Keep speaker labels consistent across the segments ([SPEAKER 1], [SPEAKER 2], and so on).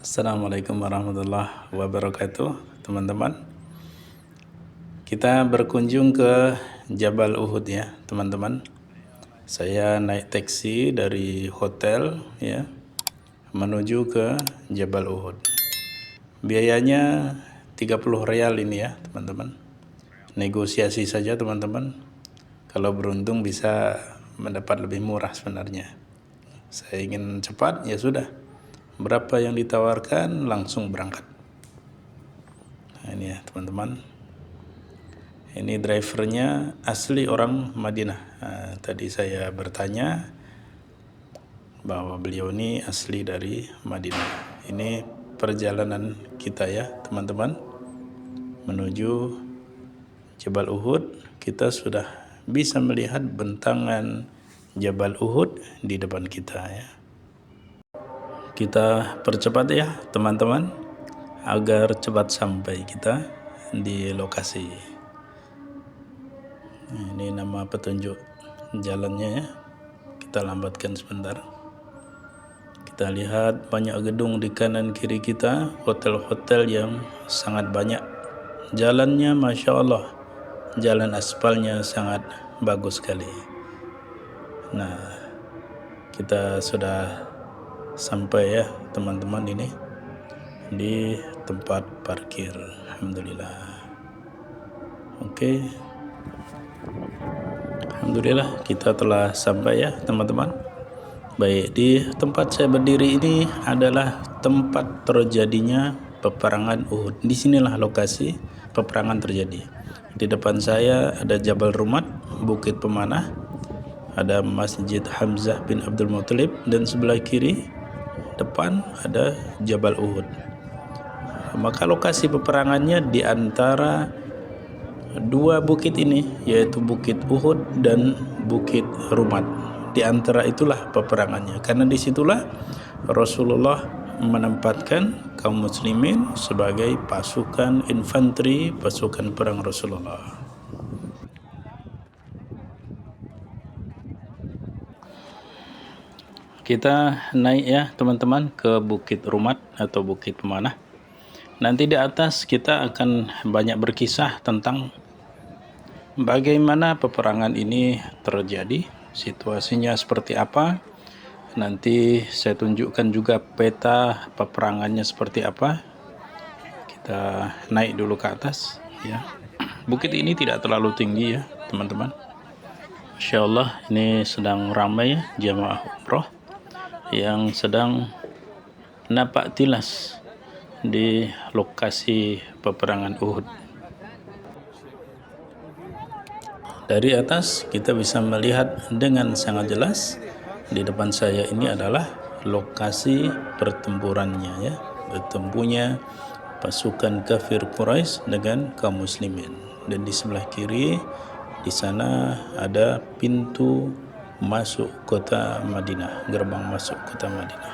[SPEAKER 1] Assalamualaikum warahmatullahi wabarakatuh, teman-teman. Kita berkunjung ke Jabal Uhud ya, teman-teman. Saya naik taksi dari hotel ya, menuju ke Jabal Uhud. Biayanya 30 real ini ya, teman-teman. Negosiasi saja, teman-teman. Kalau beruntung bisa mendapat lebih murah sebenarnya. Saya ingin cepat, ya sudah. Berapa yang ditawarkan, langsung berangkat. Nah, ini ya teman-teman. Ini drivernya asli orang Madinah. Nah, tadi saya bertanya bahwa beliau ini asli dari Madinah. Ini perjalanan kita ya teman-teman, menuju Jabal Uhud. Kita sudah bisa melihat bentangan Jabal Uhud di depan kita ya. Kita percepat ya teman-teman, agar cepat sampai kita di lokasi. Ini nama petunjuk jalannya ya. Kita lambatkan sebentar. Kita lihat banyak gedung di kanan kiri kita, hotel-hotel yang sangat banyak. Jalannya Masya Allah, jalan aspalnya sangat bagus sekali. Nah, kita sudah sampai ya teman-teman ini di tempat parkir. Alhamdulillah. Oke. Alhamdulillah kita telah sampai ya teman-teman. Baik, di tempat saya berdiri ini adalah tempat terjadinya peperangan Uhud. Disinilah lokasi peperangan terjadi. Di depan saya ada Jabal Rumat, Bukit Pemanah, ada Masjid Hamzah bin Abdul Muthalib, dan sebelah kiri depan ada Jabal Uhud. Maka lokasi peperangannya di antara dua bukit ini, yaitu Bukit Uhud dan Bukit Rumat. Di antara itulah peperangannya, karena disitulah Rasulullah menempatkan kaum muslimin sebagai pasukan infanteri, pasukan perang Rasulullah. Kita naik ya teman-teman ke Bukit Rumat atau Bukit Pemanah. Nanti di atas kita akan banyak berkisah tentang bagaimana peperangan ini terjadi, situasinya seperti apa. Nanti saya tunjukkan juga peta peperangannya seperti apa. Kita naik dulu ke atas ya. Bukit ini tidak terlalu tinggi ya teman-teman. Insya Allah ini sedang ramai ya jamaah umroh yang sedang napak tilas di lokasi peperangan Uhud. Dari atas kita bisa melihat dengan sangat jelas di depan saya ini adalah lokasi pertempurannya ya, bertempunya pasukan kafir Quraisy dengan kaum muslimin. Dan di sebelah kiri di sana ada pintu masuk kota Madinah, gerbang masuk kota Madinah.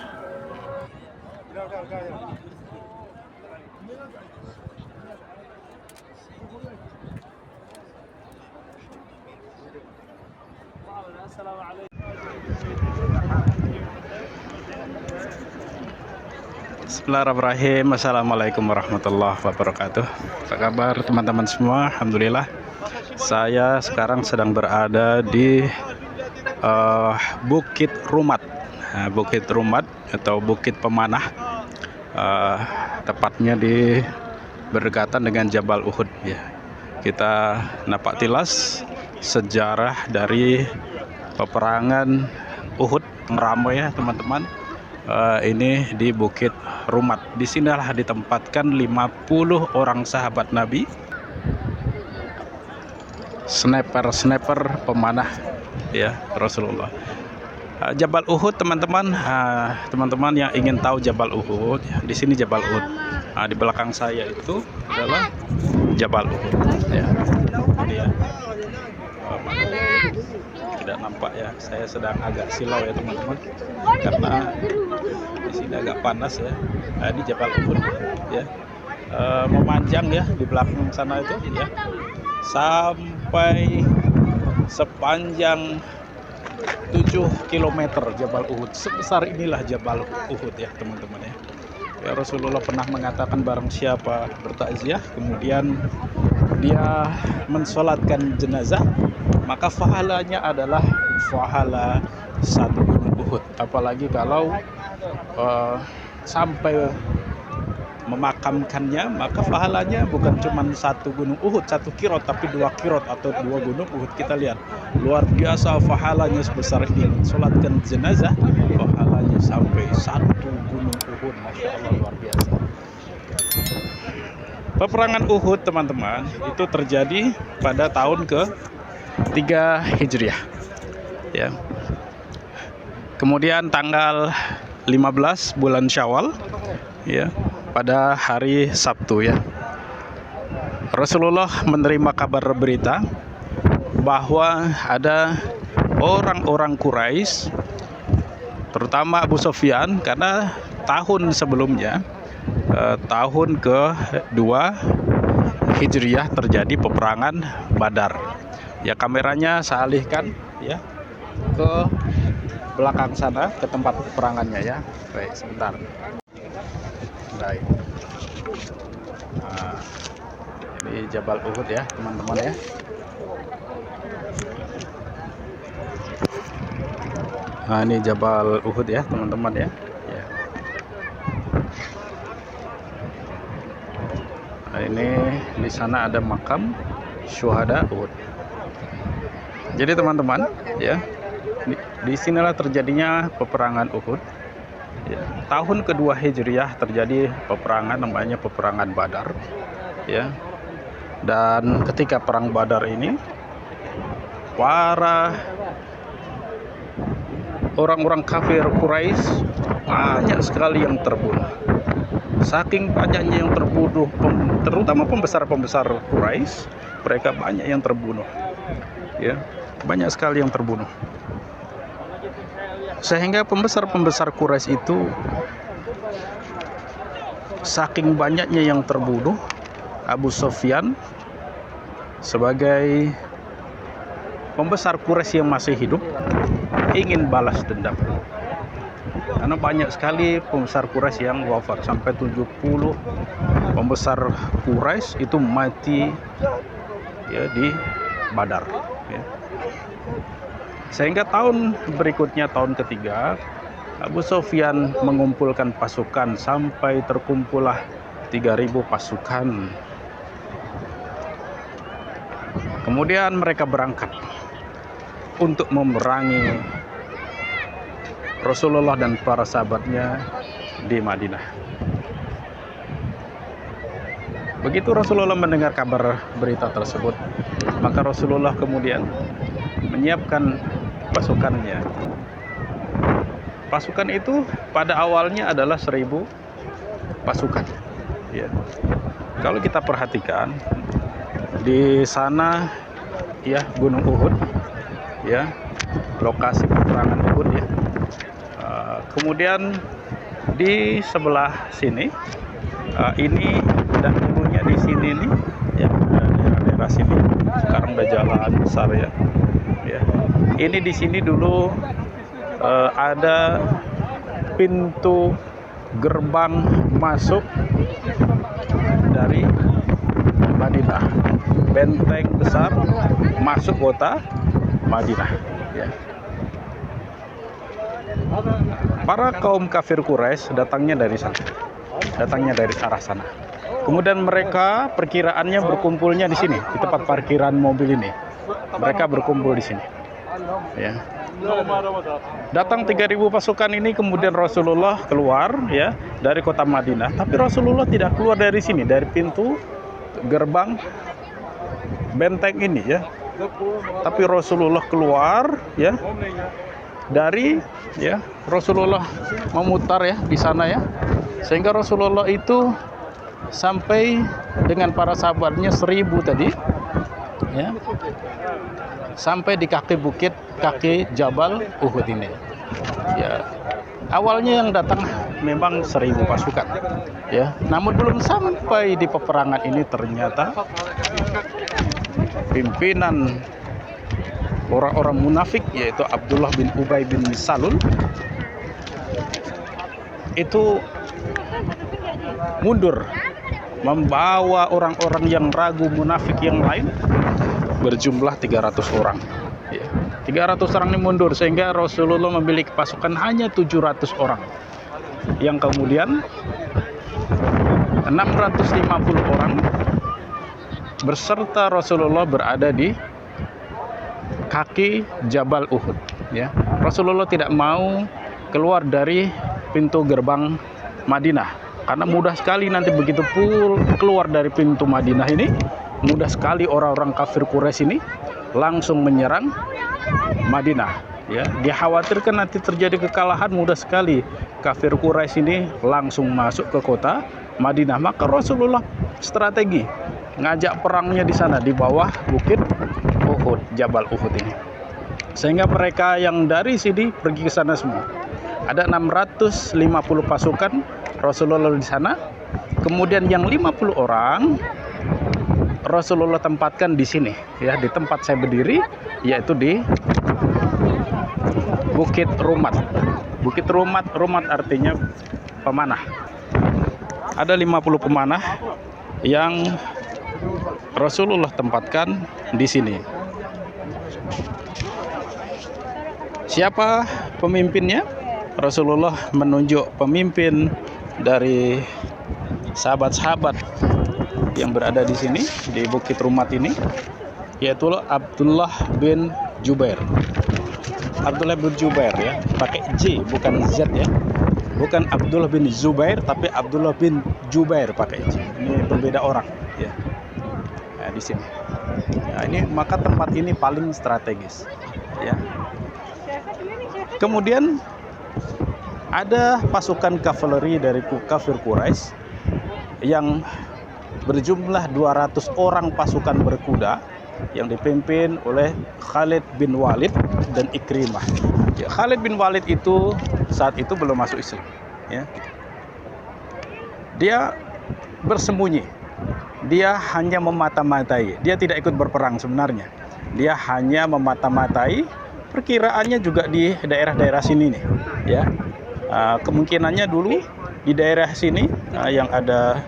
[SPEAKER 1] Bismillahirrahmanirrahim. Assalamualaikum warahmatullahi wabarakatuh. Apa kabar teman-teman semua? Alhamdulillah. Saya sekarang sedang berada di Bukit Rumat. Bukit Rumat atau Bukit Pemanah. Tepatnya di berdekatan dengan Jabal Uhud ya. Kita napak tilas sejarah dari peperangan Uhud, ramai ya teman-teman. Ini di Bukit Rumat. Di sinilah ditempatkan 50 orang sahabat Nabi, sniper pemanah ya Rasulullah. Jabal Uhud teman-teman, teman-teman yang ingin tahu Jabal Uhud, di sini Jabal Uhud. Di belakang saya itu adalah Jabal Uhud ya. Ini ya. Tidak nampak ya, saya sedang agak silau ya teman-teman, karena di sini agak panas ya. Ini Jabal Uhud ya, memanjang ya di belakang sana itu ya, sampai sepanjang 7 km Jabal Uhud. Sebesar inilah Jabal Uhud ya teman-teman ya. Ya, Rasulullah pernah mengatakan barang siapa bertakziah kemudian dia mensolatkan jenazah, maka pahalanya adalah pahala satu gunung Uhud. Apalagi kalau sampai memakamkannya, maka pahalanya bukan cuma satu gunung Uhud, satu kirot, tapi 2 kirot atau 2 gunung Uhud. Kita lihat luar biasa pahalanya sebesar ini. Mensolatkan jenazah pahalanya sampai 1 gunung Uhud. Masya Allah, luar biasa. Peperangan Uhud, teman-teman, itu terjadi pada tahun ke-3 Hijriah ya. Kemudian tanggal 15 bulan Syawal ya, pada hari Sabtu ya, Rasulullah menerima kabar berita bahwa ada orang-orang Quraisy, terutama Abu Sufyan, karena tahun sebelumnya, tahun ke-2 Hijriah terjadi peperangan Badar. Ya, kameranya saya alihkan ya ke belakang sana, ke tempat peperangannya ya. Baik, sebentar. Baik. Nah, ini Jabal Uhud ya, teman-teman ya. Nah, ini Jabal Uhud ya, teman-teman ya. Ya. Nah, ini di sana ada makam syuhada Uhud. Jadi teman-teman ya, di sinilah terjadinya peperangan Uhud. Ya, tahun ke-2 Hijriah terjadi peperangan namanya peperangan Badar ya. Dan ketika perang Badar ini, para orang-orang kafir Quraisy banyak sekali yang terbunuh. Saking banyaknya yang terbunuh, terutama pembesar-pembesar Quraisy, mereka banyak yang terbunuh ya, banyak sekali yang terbunuh. Sehingga pembesar-pembesar Quraisy itu saking banyaknya yang terbunuh, Abu Sufyan sebagai pembesar Quraisy yang masih hidup ingin balas dendam. Karena banyak sekali pembesar Quraisy yang wafat, sampai 70 pembesar Quraisy itu mati ya di Badar ya. Sehingga tahun berikutnya, tahun ketiga, Abu Sufyan mengumpulkan pasukan sampai terkumpullah 3.000 pasukan. Kemudian mereka berangkat untuk memerangi Rasulullah dan para sahabatnya di Madinah. Begitu Rasulullah mendengar kabar berita tersebut, maka Rasulullah kemudian menyiapkan pasukannya. Pasukan itu pada awalnya adalah 1.000 pasukan ya. Kalau kita perhatikan di sana ya, Gunung Uhud ya, lokasi peperangan Uhud ya. Kemudian di sebelah sini ini dan dulunya di sini nih ya, daerah sini sekarang udah jalan besar ya. Ya. Ini di sini dulu ada pintu gerbang masuk dari Madinah, benteng besar masuk kota Madinah ya. Para kaum kafir Quraisy datangnya dari sana, datangnya dari arah sana. Kemudian mereka perkiraannya berkumpulnya di sini, di tempat parkiran mobil ini. Mereka berkumpul di sini ya. Datang 3.000 pasukan ini, kemudian Rasulullah keluar ya dari kota Madinah. Tapi Rasulullah tidak keluar dari sini, dari pintu gerbang benteng ini ya. Tapi Rasulullah keluar ya dari ya, Rasulullah memutar ya di sana ya. Sehingga Rasulullah itu sampai dengan para sahabatnya 1.000 tadi ya, sampai di kaki bukit, kaki Jabal Uhud ini ya. Awalnya yang datang memang 1.000 pasukan ya, namun belum sampai di peperangan ini ternyata pimpinan orang-orang munafik, yaitu Abdullah bin Ubay bin Salul, itu mundur, membawa orang-orang yang ragu, munafik yang lain, berjumlah 300 orang. Ya, 300 orang ini mundur, sehingga Rasulullah memiliki pasukan hanya 700 orang. Yang kemudian 650 orang beserta Rasulullah berada di kaki Jabal Uhud. Ya, Rasulullah tidak mau keluar dari pintu gerbang Madinah, karena mudah sekali nanti begitu keluar dari pintu Madinah ini, mudah sekali orang-orang kafir Quraisy ini langsung menyerang Madinah. Ya, dikhawatirkan nanti terjadi kekalahan, mudah sekali kafir Quraisy ini langsung masuk ke kota Madinah. Maka Rasulullah strategi ngajak perangnya di sana, di bawah bukit Uhud, Jabal Uhud ini. Sehingga mereka yang dari sini pergi ke sana semua. Ada 650 pasukan Rasulullah di sana. Kemudian yang 50 orang Rasulullah tempatkan di sini, ya, di tempat saya berdiri, yaitu di Bukit Rumat. Bukit Rumat, Rumat artinya pemanah. Ada 50 pemanah yang Rasulullah tempatkan di sini. Siapa pemimpinnya? Rasulullah menunjuk pemimpin dari sahabat-sahabat yang berada di sini, di Bukit Rumat ini, yaitu Abdullah bin Jubair. Abdullah bin Jubair, ya, pakai J bukan Z, ya. Bukan Abdullah bin Zubair, tapi Abdullah bin Jubair pakai J. Ini berbeda orang, ya. Nah, di sini. Nah, ini maka tempat ini paling strategis, ya. Kemudian ada pasukan kavaleri dari kafir Quraisy yang berjumlah 200 orang pasukan berkuda yang dipimpin oleh Khalid bin Walid dan Ikrimah. Ya, Khalid bin Walid itu saat itu belum masuk Islam. Ya. Dia bersembunyi. Dia hanya memata-matai. Dia tidak ikut berperang sebenarnya. Dia hanya memata-matai. Perkiraannya juga di daerah-daerah sini nih. Ya. Kemungkinannya dulu di daerah sini yang ada,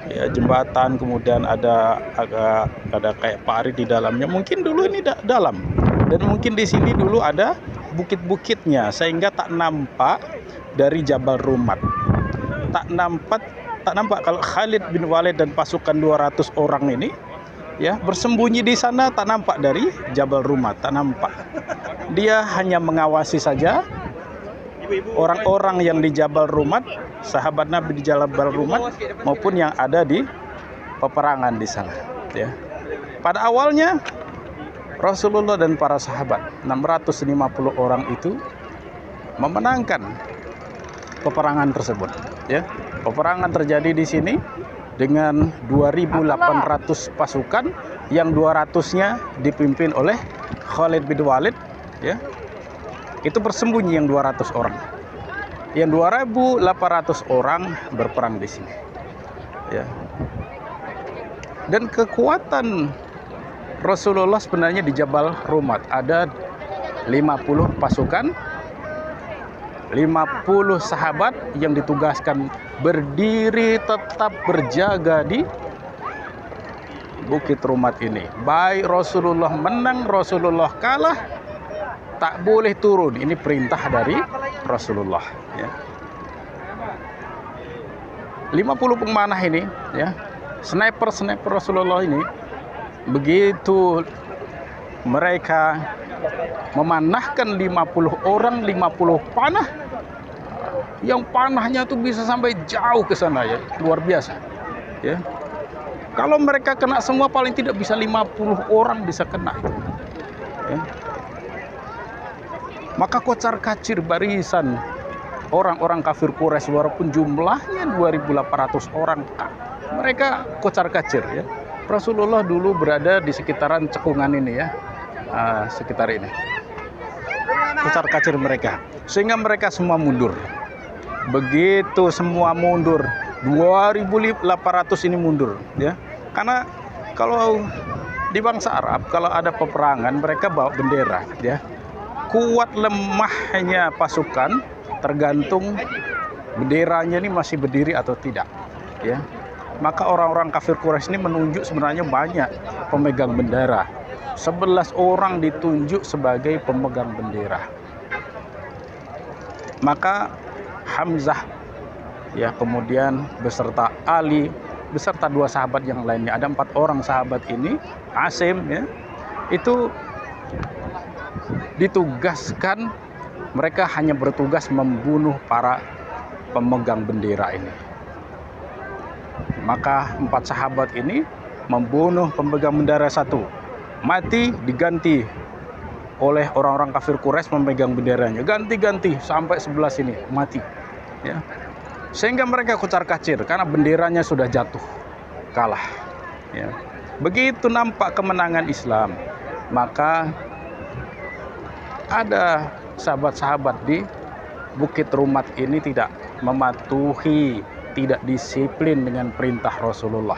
[SPEAKER 1] ya, jembatan, kemudian ada kayak parit di dalamnya. Mungkin dulu ini dalam, dan mungkin di sini dulu ada bukit-bukitnya, sehingga tak nampak dari Jabal Rumat. Tak nampak kalau Khalid bin Walid dan pasukan 200 orang ini, ya, bersembunyi di sana, tak nampak dari Jabal Rumat, tak nampak. Dia hanya mengawasi saja orang-orang yang di Jabal Rumat, sahabat Nabi di Jabal Rumat, maupun yang ada di peperangan di sana. Ya. Pada awalnya Rasulullah dan para sahabat 650 orang itu memenangkan peperangan tersebut. Ya. Peperangan terjadi di sini dengan 2.800 pasukan, yang 200-nya dipimpin oleh Khalid bin Walid. Ya. Itu bersembunyi yang 200 orang. Yang 2.800 orang berperang di sini. Ya. Dan kekuatan Rasulullah sebenarnya di Jabal Rumat ada 50 pasukan, 50 sahabat yang ditugaskan berdiri tetap berjaga di Bukit Rumat ini. Baik Rasulullah menang, Rasulullah kalah, tak boleh turun. Ini perintah dari Rasulullah. Ya. 50 pemanah ini, ya, sniper Rasulullah ini, begitu mereka memanahkan 50 orang, 50 panah, yang panahnya tuh bisa sampai jauh ke sana, ya, luar biasa. Ya. Kalau mereka kena semua, paling tidak bisa 50 orang bisa kena. Ya. Maka kocar-kacir barisan orang-orang kafir Quraisy, walaupun jumlahnya 2.800 orang, mereka kocar-kacir. Ya. Rasulullah dulu berada di sekitaran cekungan ini, ya, sekitar ini. Kocar-kacir mereka, sehingga mereka semua mundur. Begitu semua mundur, 2.800 ini mundur, ya. Karena kalau di bangsa Arab, kalau ada peperangan, mereka bawa bendera, ya. Kuat lemahnya pasukan tergantung benderanya ini masih berdiri atau tidak. ya. Maka orang-orang kafir Quraisy ini menunjuk sebenarnya banyak pemegang bendera. 11 orang ditunjuk sebagai pemegang bendera. Maka Hamzah, ya, kemudian beserta Ali, beserta 2 sahabat yang lainnya, ada 4 orang sahabat ini, Asim, ya, itu ditugaskan, mereka hanya bertugas membunuh para pemegang bendera ini. Maka 4 sahabat ini membunuh pemegang bendera 1, mati, diganti oleh orang-orang kafir Quraisy memegang benderanya, ganti-ganti sampai 11 ini mati, ya. Sehingga mereka kocar-kacir karena benderanya sudah jatuh, kalah, ya. Begitu nampak kemenangan Islam, maka ada sahabat-sahabat di Bukit Rumat ini tidak mematuhi, tidak disiplin dengan perintah Rasulullah,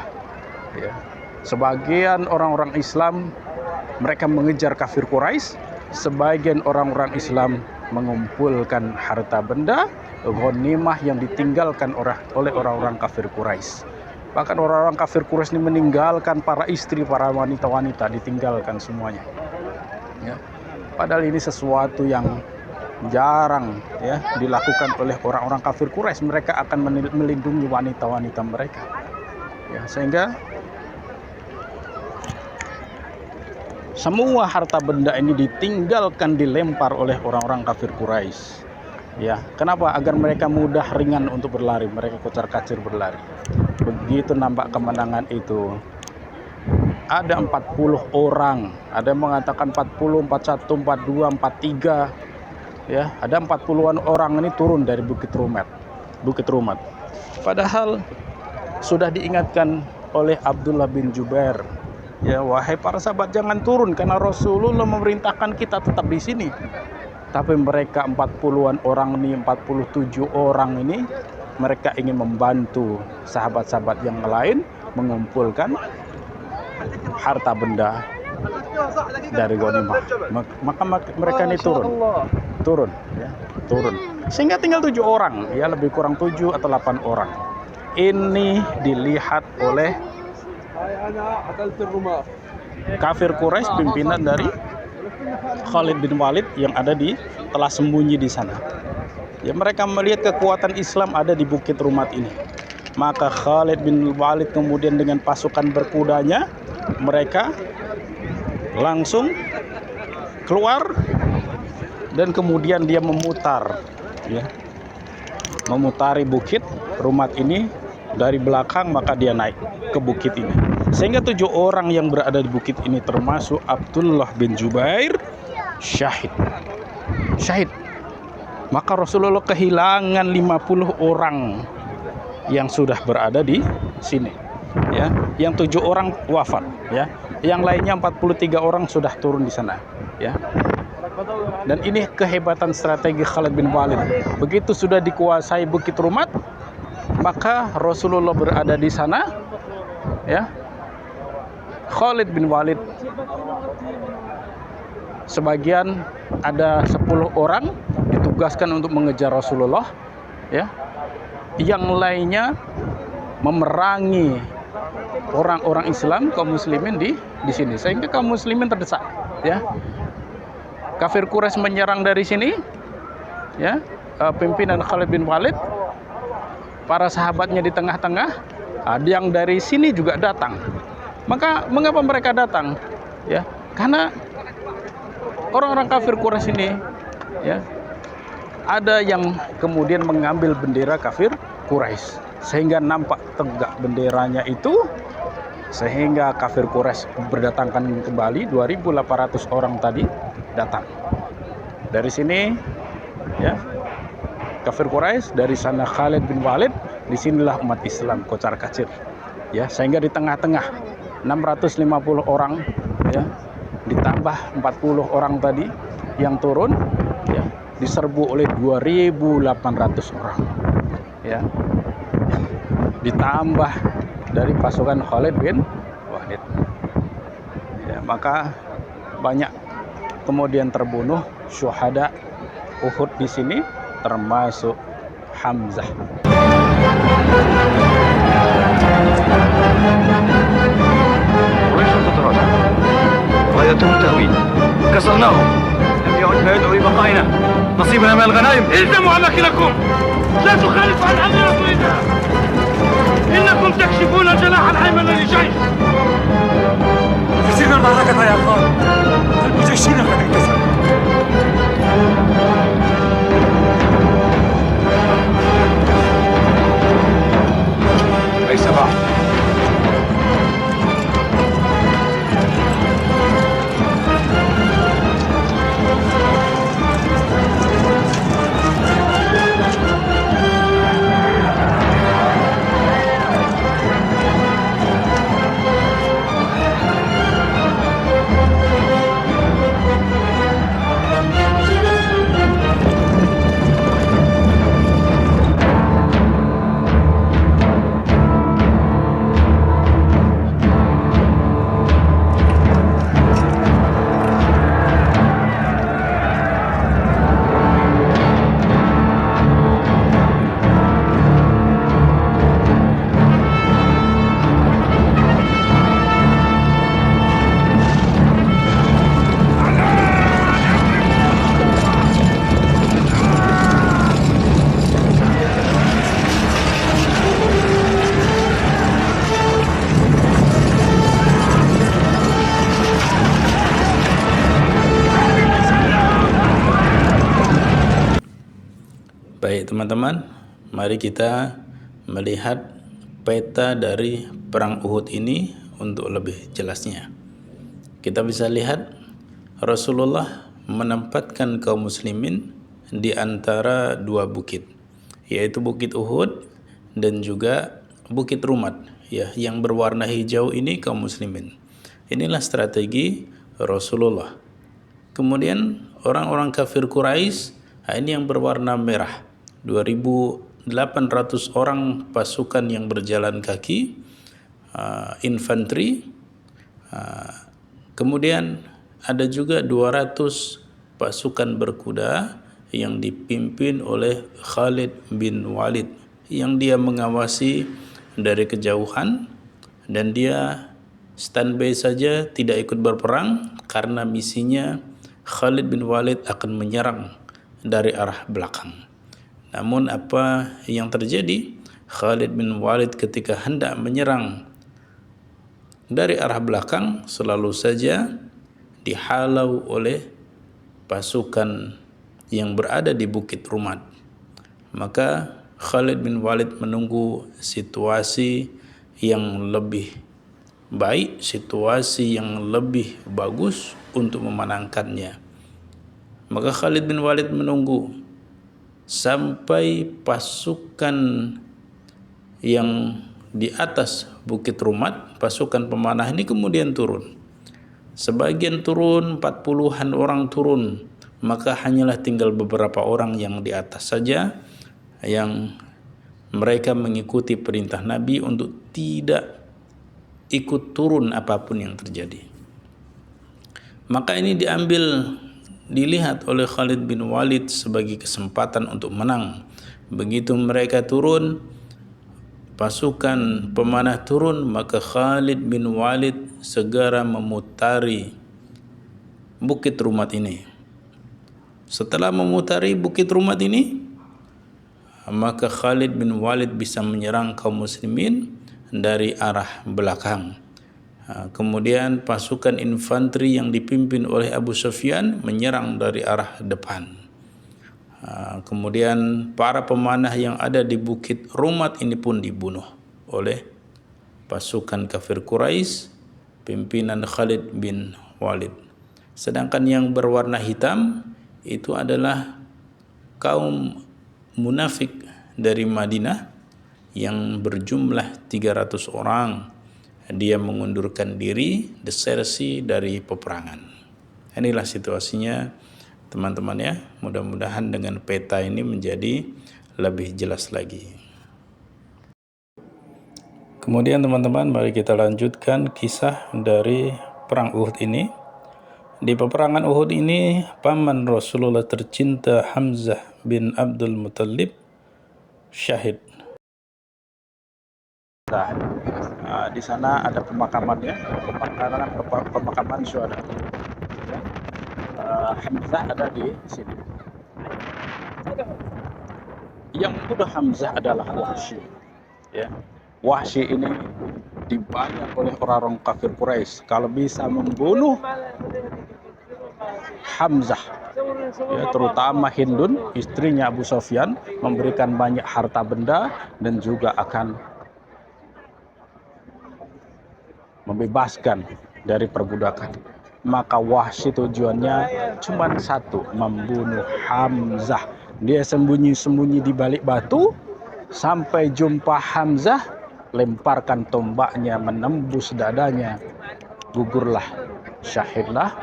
[SPEAKER 1] ya. Sebagian orang-orang Islam mereka mengejar kafir Quraisy, sebagian orang-orang Islam mengumpulkan harta benda ghanimah yang ditinggalkan oleh orang-orang kafir Quraisy. Bahkan orang-orang kafir Quraisy ini meninggalkan para istri, para wanita-wanita, ditinggalkan semuanya, ya. Padahal ini sesuatu yang jarang, ya, dilakukan oleh orang-orang kafir Quraisy. Mereka akan melindungi wanita-wanita mereka, ya, sehingga semua harta benda ini ditinggalkan, dilempar oleh orang-orang kafir Quraisy, ya. Kenapa? Agar mereka mudah, ringan untuk berlari, mereka kocar-kacir berlari. Begitu nampak kemenangan itu, ada 40 orang, ada yang mengatakan 40, 41, 42, 43, ya, ada 40-an orang ini turun dari Bukit Rumat. Padahal sudah diingatkan oleh Abdullah bin Jubair, ya, wahai para sahabat, jangan turun karena Rasulullah memerintahkan kita tetap di sini. Tapi mereka 40-an orang ini, 47 orang ini, mereka ingin membantu sahabat-sahabat yang lain mengumpulkan harta benda dari ghanimah. Maka mereka ini turun, ya, turun. Sehingga tinggal 7 orang, ya, lebih kurang 7 atau 8 orang. Ini dilihat oleh kafir Quraisy, pimpinan dari Khalid bin Walid yang telah sembunyi di sana. Ya, mereka melihat kekuatan Islam ada di Bukit Rumat ini. Maka Khalid bin Walid kemudian dengan pasukan berkudanya, mereka langsung keluar dan kemudian dia memutar, ya, memutari Bukit Rumat ini dari belakang. Maka dia naik ke bukit ini, sehingga 7 orang yang berada di bukit ini termasuk Abdullah bin Jubair syahid. Maka Rasulullah kehilangan 50 orang yang sudah berada di sini, ya. Yang 7 orang wafat, ya. Yang lainnya 43 orang sudah turun di sana, ya. Dan ini kehebatan strategi Khalid bin Walid. Begitu sudah dikuasai Bukit Rumat, maka Rasulullah berada di sana, ya. Khalid bin Walid sebagian ada 10 orang ditugaskan untuk mengejar Rasulullah, ya. Yang lainnya memerangi orang-orang Islam, kaum muslimin di sini, sehingga kaum muslimin terdesak, ya. Kafir Quraisy menyerang dari sini, ya, pimpinan Khalid bin Walid, para sahabatnya di tengah-tengah, yang dari sini juga datang. Maka mengapa mereka datang? Ya, karena orang-orang kafir Quraisy ini, ya, ada yang kemudian mengambil bendera kafir Quraisy, sehingga nampak tegak benderanya itu, sehingga kafir Quraisy berdatangkan kembali 2.800 orang tadi datang. Dari sini, ya, kafir Quraisy, dari sana Khalid bin Walid, disinilah umat Islam kocar-kacir, ya, sehingga di tengah-tengah 650 orang, ya, ditambah 40 orang tadi yang turun, ya, diserbu oleh 2.800 orang, ya, ditambah dari pasukan Khalid bin Walid, ya. Maka banyak kemudian terbunuh syuhada Uhud di sini, termasuk Hamzah.
[SPEAKER 2] قتلناه. لم يعد ما يدعو لبقائنا. نصيبنا من الغنائم. الزموا أماكنكم. لا تخالفوا عن أمر رسول الله. إنكم تكشفون الجناح الأيمن للجيش. خسرنا المعركة يا أخوان. المجيشين قد انكسروا. ليس بعد.
[SPEAKER 1] Baik teman-teman, mari kita melihat peta dari perang Uhud ini untuk lebih jelasnya. Kita bisa lihat Rasulullah menempatkan kaum muslimin di antara dua bukit, yaitu Bukit Uhud dan juga Bukit Rumat, ya, yang berwarna hijau ini kaum muslimin. Inilah strategi Rasulullah. Kemudian orang-orang kafir Quraisy, ini yang berwarna merah, 2.800 orang pasukan yang berjalan kaki, infanteri. Kemudian ada juga 200 pasukan berkuda yang dipimpin oleh Khalid bin Walid, yang dia mengawasi dari kejauhan dan dia standby saja, tidak ikut berperang karena misinya Khalid bin Walid akan menyerang dari arah belakang. Namun apa yang terjadi? Khalid bin Walid ketika hendak menyerang dari arah belakang selalu saja dihalau oleh pasukan yang berada di Bukit Rumat. Maka Khalid bin Walid menunggu situasi yang lebih baik, situasi yang lebih bagus untuk memenangkannya. Maka Khalid bin Walid menunggu sampai pasukan yang di atas Bukit Rumat, pasukan pemanah ini kemudian turun. Sebagian turun, 40-an orang turun, maka hanyalah tinggal beberapa orang yang di atas saja yang mereka mengikuti perintah Nabi untuk tidak ikut turun apapun yang terjadi. Maka ini dilihat oleh Khalid bin Walid sebagai kesempatan untuk menang. Begitu mereka turun, pasukan pemanah turun, maka Khalid bin Walid segera memutari Bukit Rumat ini. Setelah memutari Bukit Rumat ini, maka Khalid bin Walid bisa menyerang kaum muslimin dari arah belakang. Kemudian pasukan infanteri yang dipimpin oleh Abu Sufyan menyerang dari arah depan. Kemudian para pemanah yang ada di Bukit Rumat ini pun dibunuh oleh pasukan kafir Quraisy pimpinan Khalid bin Walid. Sedangkan yang berwarna hitam itu adalah kaum munafik dari Madinah yang berjumlah 300 orang. Dia mengundurkan diri, desersi dari peperangan. Inilah situasinya teman-teman ya. Mudah-mudahan dengan peta ini menjadi lebih jelas lagi. Kemudian teman-teman, mari kita lanjutkan kisah dari perang Uhud ini. Di peperangan Uhud ini, paman Rasulullah tercinta Hamzah bin Abdul Muttalib syahid. Di sana ada pemakaman ya, pemakaman syuhada. Hamzah ada di sini. Yang membunuh Hamzah adalah Wahsy. Ya. Wahsy ini dibayar oleh orang-orang kafir Quraisy kalau bisa membunuh Hamzah, ya, terutama Hindun, istrinya Abu Sufyan, memberikan banyak harta benda dan juga akan membebaskan dari perbudakan. Maka Wahsy tujuannya cuma satu, membunuh Hamzah. Dia sembunyi-sembunyi di balik batu sampai jumpa Hamzah, lemparkan tombaknya menembus dadanya, gugurlah, syahidlah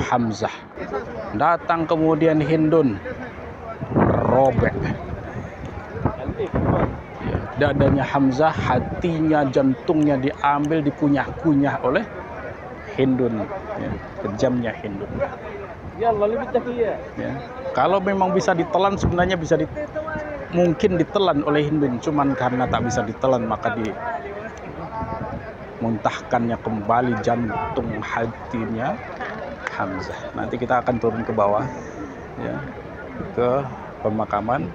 [SPEAKER 1] Hamzah. Datang kemudian Hindun, robek dadanya Hamzah, hatinya, jantungnya diambil, dikunyah-kunyah oleh Hindun, ya, kejamnya Hindun. Ya. Kalau memang bisa ditelan, sebenarnya mungkin ditelan oleh Hindun, cuman karena tak bisa ditelan maka dimuntahkannya kembali jantung hatinya Hamzah. Nanti kita akan turun ke bawah, ya, ke pemakaman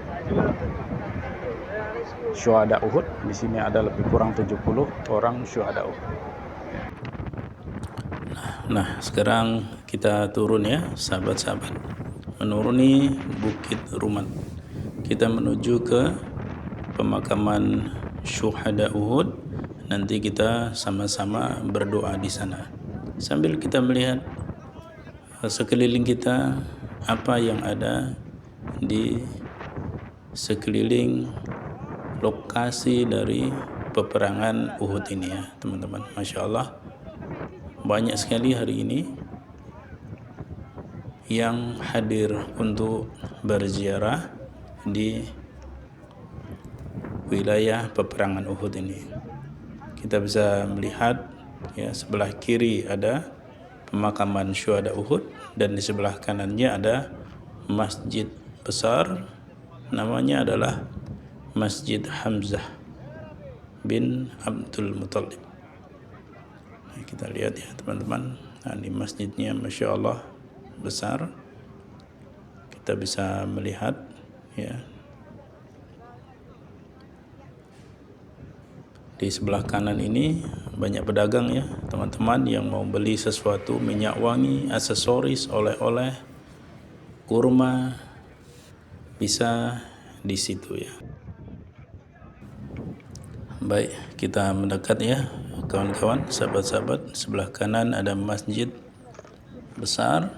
[SPEAKER 1] syuhada Uhud. Di sini ada lebih kurang 70 orang syuhada Uhud. Nah, sekarang kita turun ya, sahabat-sahabat. Menuruni Bukit Rumat. Kita menuju ke pemakaman syuhada Uhud. Nanti kita sama-sama berdoa di sana. Sambil kita melihat sekeliling kita, apa yang ada di sekeliling lokasi dari peperangan Uhud ini ya, teman-teman. Masya Allah, banyak sekali hari ini yang hadir untuk berziarah di wilayah peperangan Uhud ini. Kita bisa melihat ya, sebelah kiri ada pemakaman syuhada Uhud dan di sebelah kanannya ada masjid besar, namanya adalah Masjid Hamzah bin Abdul Muttalib. Nah, kita lihat ya teman-teman, nah, di masjidnya Masya Allah besar. Kita bisa melihat ya, di sebelah kanan ini banyak pedagang ya teman-teman yang mau beli sesuatu, minyak wangi, aksesoris, oleh-oleh, kurma, bisa di situ ya. Baik, kita mendekat ya kawan-kawan, sahabat-sahabat. Sebelah kanan ada masjid besar.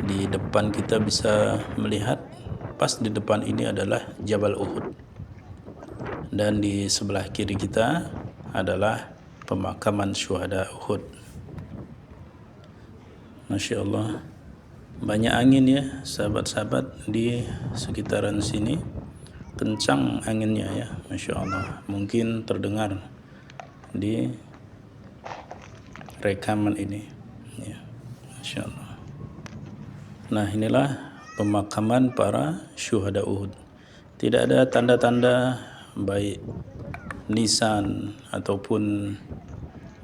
[SPEAKER 1] Di depan kita bisa melihat, pas di depan ini adalah Jabal Uhud. Dan di sebelah kiri kita adalah pemakaman syuhada Uhud. Masya Allah, banyak angin ya sahabat-sahabat di sekitaran sini. Kencang anginnya ya, Masya Allah. Mungkin terdengar di rekaman ini ya, Masya Allah. Nah, inilah pemakaman para syuhada Uhud. Tidak ada tanda-tanda baik nisan ataupun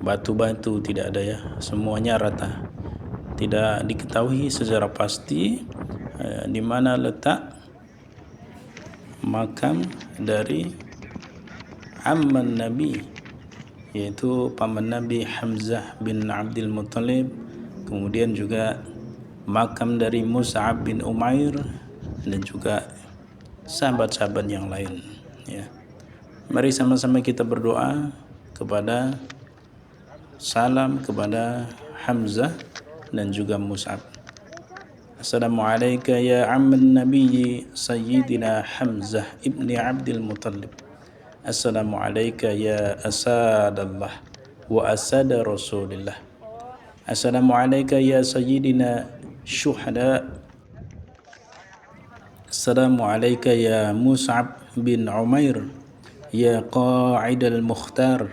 [SPEAKER 1] batu-batu, tidak ada ya, semuanya rata. Tidak diketahui secara pasti di mana letak makam dari amman Nabi, yaitu paman Nabi Hamzah bin Abdul Muttalib, kemudian juga makam dari Mus'ab bin Umair dan juga sahabat-sahabat yang lain ya. Mari sama-sama kita berdoa kepada salam kepada Hamzah dan juga Mus'ab. Assalamualaikum ya amman Nabi Sayyidina Hamzah ibni Abdul Muttalib. Assalamualaikum ya asadallah wa asada Rasulillah. Assalamualaikum ya Sayyidina Syuhada. Assalamualaikum ya Mus'ab bin Umair, ya Qa'id al-Mukhtar,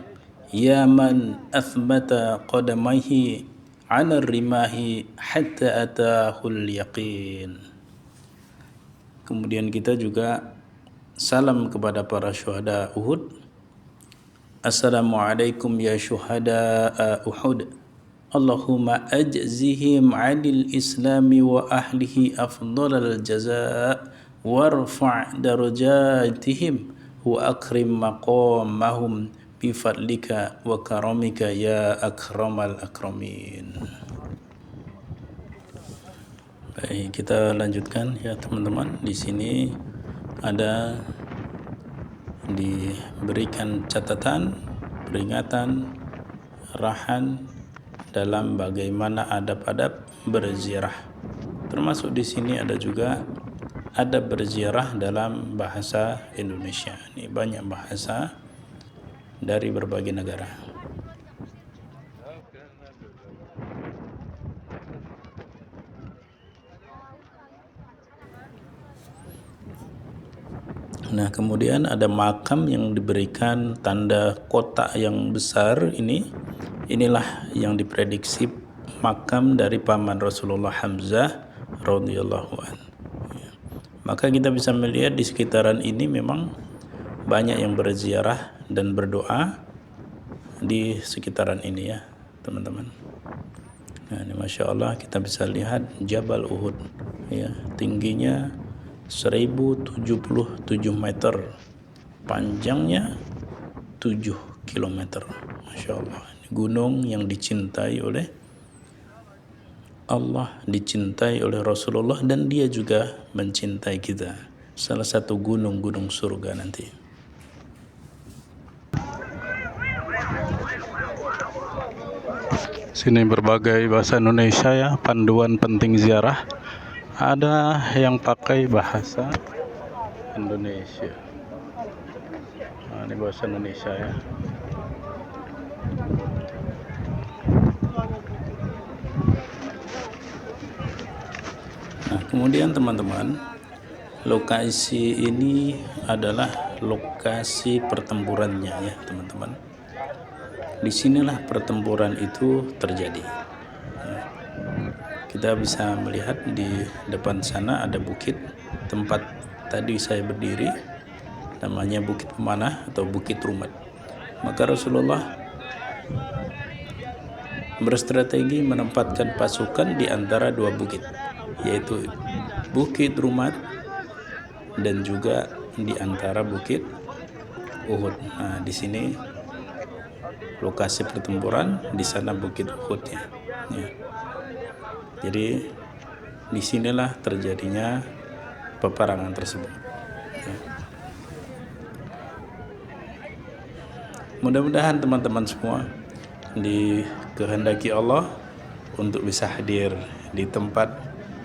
[SPEAKER 1] ya man athbata qadamaihi ala rimahi hatta atahul yaqin. Kemudian kita juga salam kepada para syuhada Uhud. Assalamualaikum ya syuhada Uhud, Allahumma ajzihim 'anil islami wa ahlihi afdhalal jazaa warfa' darajatihim wa akrim maqamahum bifadlika wa karamika ya akramal akramin. Baik, kita lanjutkan ya teman-teman. Di sini ada diberikan catatan, peringatan, arahan dalam bagaimana adab-adab berziarah. Termasuk di sini ada juga adab berziarah dalam bahasa Indonesia. Ini banyak bahasa dari berbagai negara. Nah, kemudian ada makam yang diberikan tanda kotak yang besar ini. Inilah yang diprediksi makam dari paman Rasulullah Hamzah radhiyallahu an. Maka kita bisa melihat di sekitaran ini memang banyak yang berziarah dan berdoa di sekitaran ini ya, teman-teman. Nah, ini Masya Allah kita bisa lihat Jabal Uhud ya, tingginya 1077 meter, panjangnya 7 kilometer. Masya Allah, ini gunung yang dicintai oleh Allah, dicintai oleh Rasulullah, dan dia juga mencintai kita. Salah satu gunung-gunung surga nanti. Sini berbagai bahasa Indonesia ya, panduan penting ziarah. Ada yang pakai bahasa Indonesia. Nah, ini bahasa Indonesia ya. Nah, kemudian teman-teman, lokasi ini adalah lokasi pertempurannya ya, teman-teman. Disinilah pertempuran itu terjadi. Kita bisa melihat di depan sana ada bukit tempat tadi saya berdiri, namanya Bukit Pemanah atau Bukit Rumat. Maka Rasulullah berstrategi menempatkan pasukan di antara dua bukit, yaitu Bukit Rumat dan juga di antara Bukit Uhud. Nah, di sini lokasi pertempuran, di sana Bukit Uhud ya. Jadi disinilah terjadinya peperangan tersebut. Mudah-mudahan teman-teman semua dikehendaki Allah untuk bisa hadir di tempat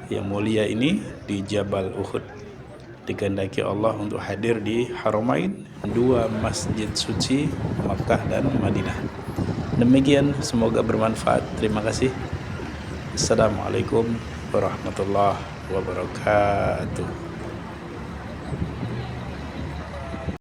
[SPEAKER 1] yang mulia ini, di Jabal Uhud. Dikehendaki Allah untuk hadir di Haramain, dua masjid suci Makkah dan Madinah. Demikian, semoga bermanfaat. Terima kasih. Assalamualaikum warahmatullahi wabarakatuh.